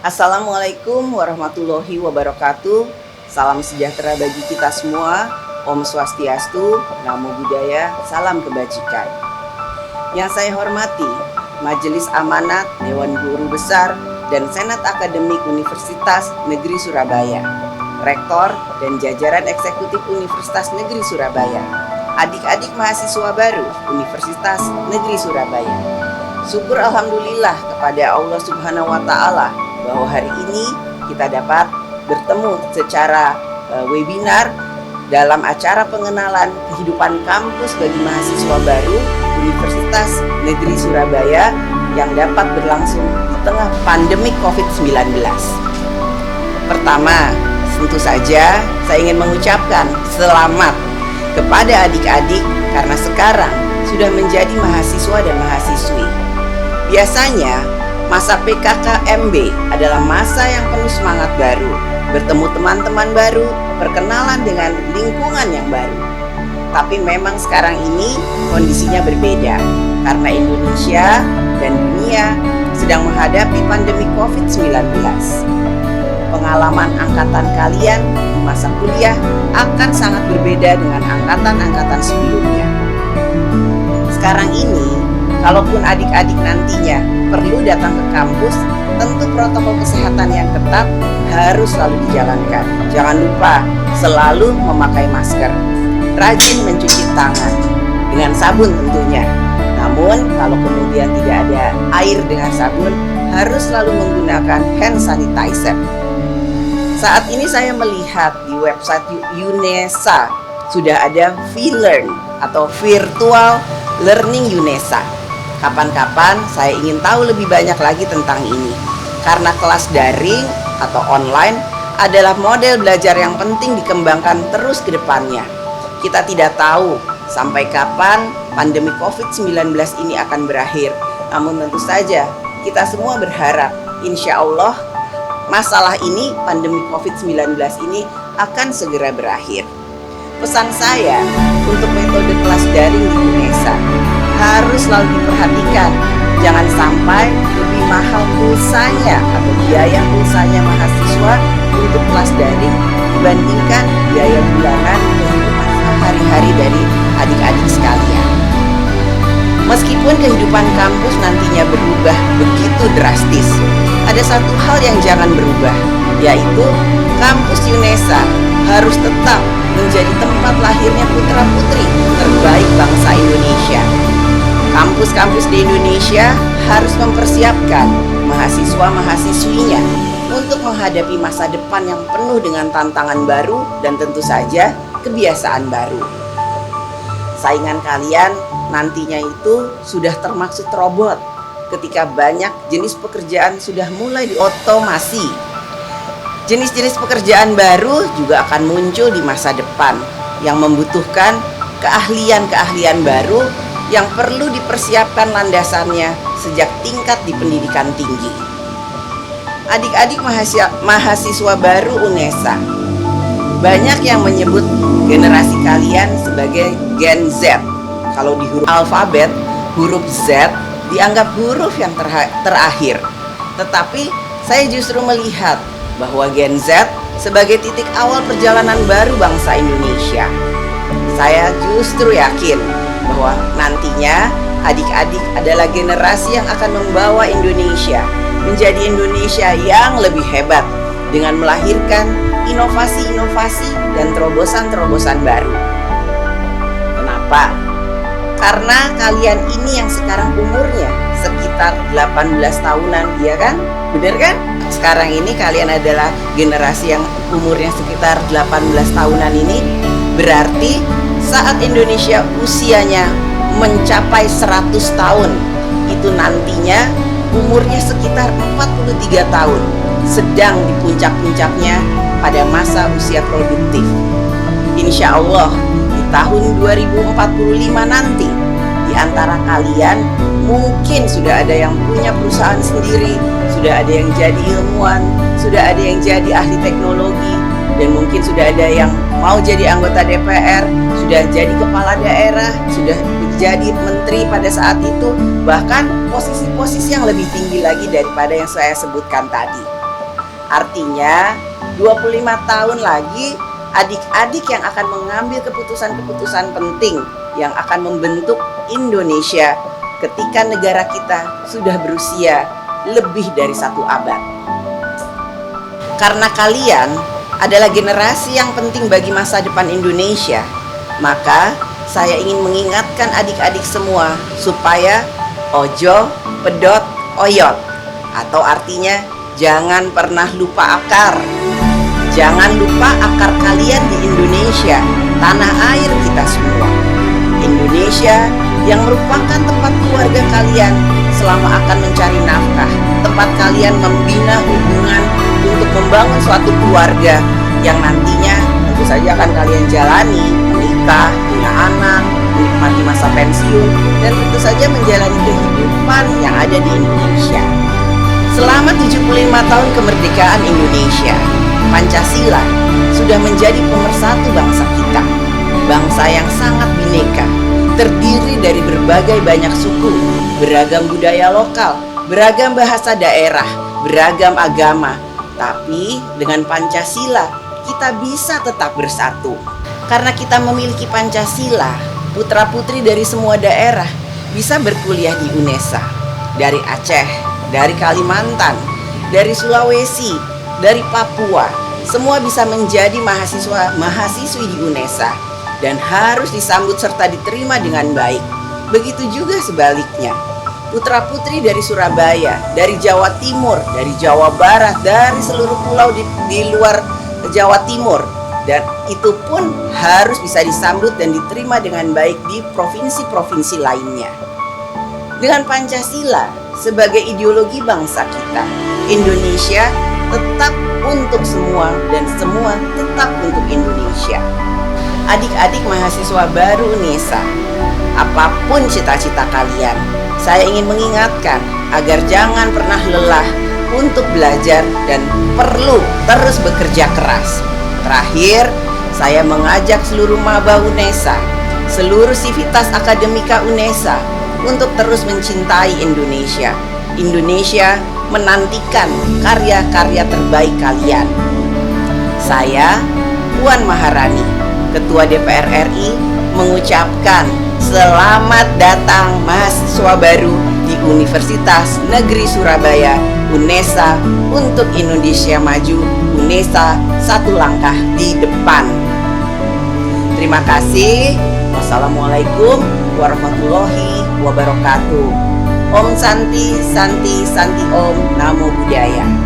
Assalamualaikum warahmatullahi wabarakatuh. Salam sejahtera bagi kita semua. Om Swastiastu, Namo Buddhaya, salam kebajikan. Yang saya hormati, Majelis Amanat Dewan Guru Besar dan Senat Akademik Universitas Negeri Surabaya, Rektor dan jajaran eksekutif Universitas Negeri Surabaya, adik-adik mahasiswa baru Universitas Negeri Surabaya. Syukur alhamdulillah kepada Allah Subhanahu wa taala bahwa hari ini kita dapat bertemu secara webinar dalam acara pengenalan kehidupan kampus bagi mahasiswa baru Universitas Negeri Surabaya yang dapat berlangsung di tengah pandemi COVID-19. Pertama, tentu saja saya ingin mengucapkan selamat kepada adik-adik karena sekarang sudah menjadi mahasiswa dan mahasiswi. Biasanya masa PKKMB adalah masa yang penuh semangat baru, bertemu teman-teman baru, perkenalan dengan lingkungan yang baru. Tapi memang sekarang ini kondisinya berbeda karena Indonesia dan dunia sedang menghadapi pandemi COVID-19. Pengalaman angkatan kalian di masa kuliah akan sangat berbeda dengan angkatan-angkatan sebelumnya. Sekarang ini, kalaupun adik-adik nantinya perlu datang ke kampus, tentu protokol kesehatan yang ketat harus selalu dijalankan. Jangan lupa selalu memakai masker, rajin mencuci tangan dengan sabun tentunya. Namun kalau kemudian tidak ada air dengan sabun, harus selalu menggunakan hand sanitizer. Saat ini saya melihat di website UNESA sudah ada VLearn atau Virtual Learning UNESA. Kapan-kapan saya ingin tahu lebih banyak lagi tentang ini. Karena kelas daring atau online adalah model belajar yang penting dikembangkan terus ke depannya. Kita tidak tahu sampai kapan pandemi COVID-19 ini akan berakhir. Namun tentu saja kita semua berharap insya Allah masalah ini, pandemi COVID-19 ini akan segera berakhir. Pesan saya untuk metode kelas daring di UNESA harus selalu diperhatikan. Jangan sampai lebih mahal pulsanya atau biaya pulsanya mahasiswa untuk kelas daring dibandingkan biaya bulanan kehidupan sehari-hari dari adik-adik sekalian. Meskipun kehidupan kampus nantinya berubah begitu drastis, ada satu hal yang jangan berubah, yaitu kampus UNESA harus tetap menjadi tempat lahirnya putra-putri terbaik bangsa Indonesia. Kampus-kampus di Indonesia harus mempersiapkan mahasiswa-mahasiswinya untuk menghadapi masa depan yang penuh dengan tantangan baru dan tentu saja kebiasaan baru. Saingan kalian nantinya itu sudah termaksud robot ketika banyak jenis pekerjaan sudah mulai diotomasi. Jenis-jenis pekerjaan baru juga akan muncul di masa depan yang membutuhkan keahlian-keahlian baru yang perlu dipersiapkan landasannya sejak tingkat di pendidikan tinggi. Adik-adik mahasiswa baru UNESA, banyak yang menyebut generasi kalian sebagai Gen Z. Kalau di huruf alfabet, huruf Z dianggap huruf yang terakhir. Tetapi saya justru melihat bahwa Gen Z sebagai titik awal perjalanan baru bangsa Indonesia. Saya justru yakin bahwa nantinya adik-adik adalah generasi yang akan membawa Indonesia menjadi Indonesia yang lebih hebat dengan melahirkan inovasi-inovasi dan terobosan-terobosan baru. Kenapa? Karena kalian ini yang sekarang umurnya sekitar 18 tahunan, ya kan? Bener kan? Sekarang ini kalian adalah generasi yang umurnya sekitar 18 tahunan ini. Berarti saat Indonesia usianya mencapai 100 tahun, itu nantinya umurnya sekitar 43 tahun, sedang di puncak-puncaknya pada masa usia produktif. Insya Allah di tahun 2045 nanti, di antara kalian mungkin sudah ada yang punya perusahaan sendiri, sudah ada yang jadi ilmuwan, sudah ada yang jadi ahli teknologi, dan mungkin sudah ada yang mau jadi anggota DPR, sudah jadi kepala daerah, sudah jadi menteri pada saat itu, bahkan posisi-posisi yang lebih tinggi lagi daripada yang saya sebutkan tadi. Artinya 25 tahun lagi adik-adik yang akan mengambil keputusan-keputusan penting yang akan membentuk Indonesia ketika negara kita sudah berusia lebih dari 1 abad. Karena kalian adalah generasi yang penting bagi masa depan Indonesia, maka saya ingin mengingatkan adik-adik semua supaya ojo pedot oyot, atau artinya jangan pernah lupa akar. Jangan lupa akar kalian di Indonesia, tanah air kita semua. Indonesia yang merupakan tempat keluarga kalian selama akan mencari nafkah, tempat kalian membina hubungan untuk membangun suatu keluarga yang nantinya tentu saja akan kalian jalani, menikah, punya anak, menikmati masa pensiun, dan tentu saja menjalani kehidupan yang ada di Indonesia. Selama 75 tahun kemerdekaan Indonesia, Pancasila sudah menjadi pemersatu bangsa kita. Bangsa yang sangat bineka, terdiri dari berbagai banyak suku, beragam budaya lokal, beragam bahasa daerah, beragam agama. Tapi dengan Pancasila kita bisa tetap bersatu. Karena kita memiliki Pancasila, putra-putri dari semua daerah bisa berkuliah di UNESA. Dari Aceh, dari Kalimantan, dari Sulawesi, dari Papua, semua bisa menjadi mahasiswi di UNESA dan harus disambut serta diterima dengan baik. Begitu juga sebaliknya. Putra-putri dari Surabaya, dari Jawa Timur, dari Jawa Barat, dari seluruh pulau di luar Jawa Timur, dan itu pun harus bisa disambut dan diterima dengan baik di provinsi-provinsi lainnya. Dengan Pancasila sebagai ideologi bangsa kita, Indonesia tetap untuk semua dan semua tetap untuk Indonesia. Adik-adik mahasiswa baru UNESA, apapun cita-cita kalian, saya ingin mengingatkan agar jangan pernah lelah untuk belajar dan perlu terus bekerja keras. Terakhir, saya mengajak seluruh maba UNESA, seluruh sivitas akademika UNESA untuk terus mencintai Indonesia. Indonesia menantikan karya-karya terbaik kalian. Saya, Puan Maharani, Ketua DPR RI, mengucapkan selamat datang mahasiswa baru di Universitas Negeri Surabaya, UNESA, untuk Indonesia maju, UNESA satu langkah di depan. Terima kasih. Wassalamualaikum warahmatullahi wabarakatuh. Om Santi, Santi, Santi Om, Namo Buddhaya.